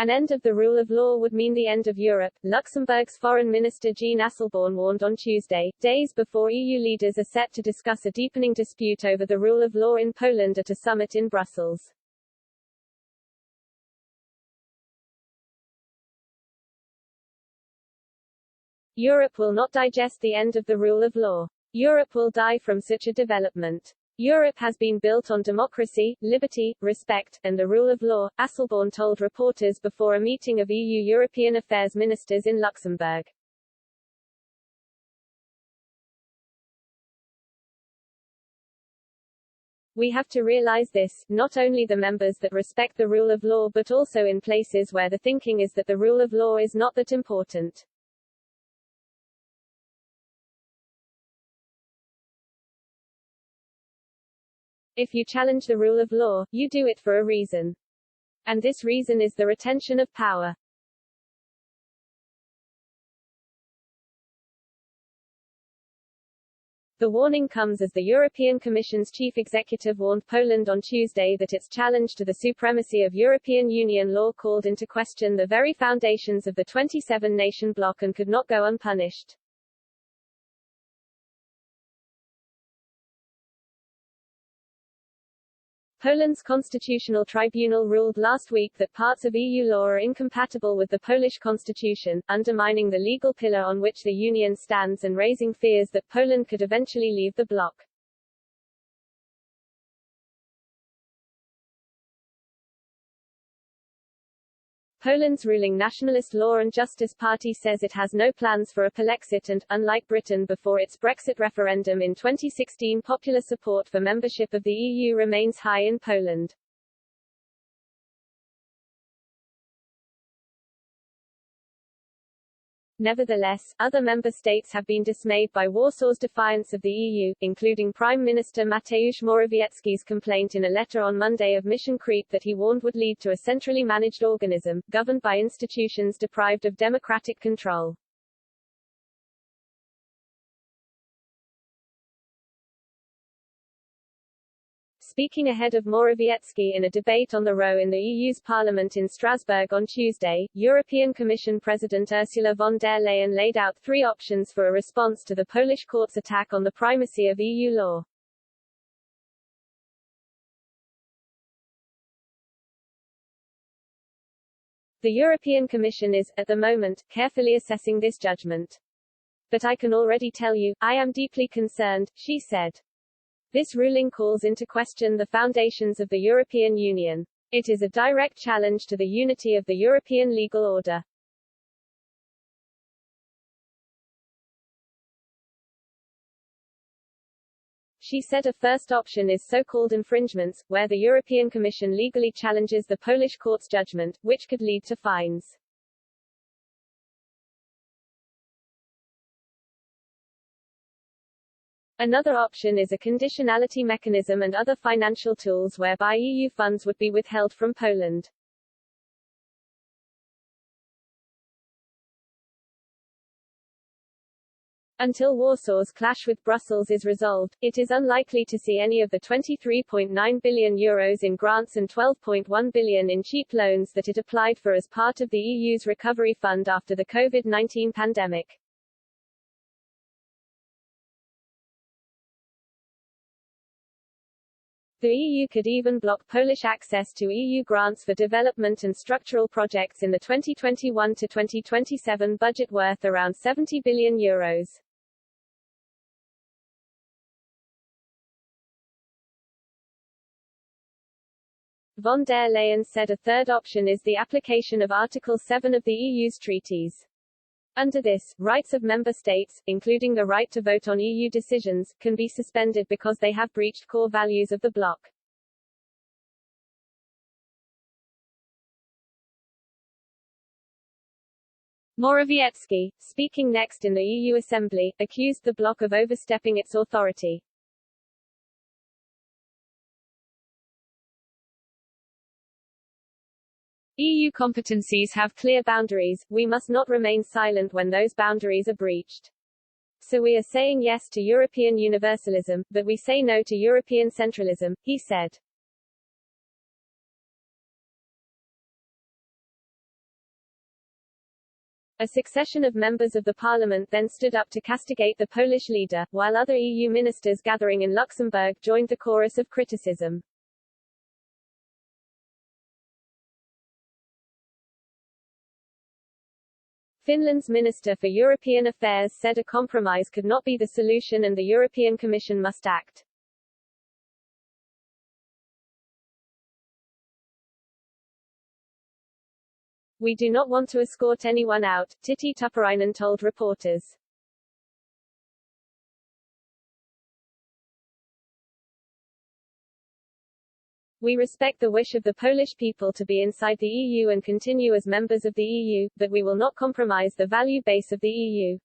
An end of the rule of law would mean the end of Europe, Luxembourg's Foreign Minister Jean Asselborn warned on Tuesday, days before EU leaders are set to discuss a deepening dispute over the rule of law in Poland at a summit in Brussels. Europe will not digest the end of the rule of law. Europe will die from such a development. Europe has been built on democracy, liberty, respect, and the rule of law, Asselborn told reporters before a meeting of EU European Affairs ministers in Luxembourg. We have to realize this, not only the members that respect the rule of law but also in places where the thinking is that the rule of law is not that important. If you challenge the rule of law, you do it for a reason. And this reason is the retention of power. The warning comes as the European Commission's chief executive warned Poland on Tuesday that its challenge to the supremacy of European Union law called into question the very foundations of the 27-nation bloc and could not go unpunished. Poland's Constitutional Tribunal ruled last week that parts of EU law are incompatible with the Polish constitution, undermining the legal pillar on which the Union stands and raising fears that Poland could eventually leave the bloc. Poland's ruling Nationalist Law and Justice Party says it has no plans for a polexit and, unlike Britain before its Brexit referendum in 2016, popular support for membership of the EU remains high in Poland. Nevertheless, other member states have been dismayed by Warsaw's defiance of the EU, including Prime Minister Mateusz Morawiecki's complaint in a letter on Monday of mission creep that he warned would lead to a centrally managed organism, governed by institutions deprived of democratic control. Speaking ahead of Morawiecki in a debate on the row in the EU's Parliament in Strasbourg on Tuesday, European Commission President Ursula von der Leyen laid out 3 options for a response to the Polish court's attack on the primacy of EU law. The European Commission is, at the moment, carefully assessing this judgment. But I can already tell you, I am deeply concerned, she said. This ruling calls into question the foundations of the European Union. It is a direct challenge to the unity of the European legal order. She said a first option is so-called infringements, where the European Commission legally challenges the Polish court's judgment, which could lead to fines. Another option is a conditionality mechanism and other financial tools whereby EU funds would be withheld from Poland. Until Warsaw's clash with Brussels is resolved, it is unlikely to see any of the €23.9 billion in grants and €12.1 billion in cheap loans that it applied for as part of the EU's recovery fund after the COVID-19 pandemic. The EU could even block Polish access to EU grants for development and structural projects in the 2021 to 2027 budget worth around €70 billion. Von der Leyen said a third option is the application of Article 7 of the EU's treaties. Under this, rights of member states, including the right to vote on EU decisions, can be suspended because they have breached core values of the bloc. Morawiecki, speaking next in the EU Assembly, accused the bloc of overstepping its authority. EU competencies have clear boundaries, we must not remain silent when those boundaries are breached. So we are saying yes to European universalism, but we say no to European centralism, he said. A succession of members of the parliament then stood up to castigate the Polish leader, while other EU ministers gathering in Luxembourg joined the chorus of criticism. Finland's Minister for European Affairs said a compromise could not be the solution and the European Commission must act. We do not want to escort anyone out, t3nsions told reporters. We respect the wish of the Polish people to be inside the EU and continue as members of the EU, but we will not compromise the value base of the EU.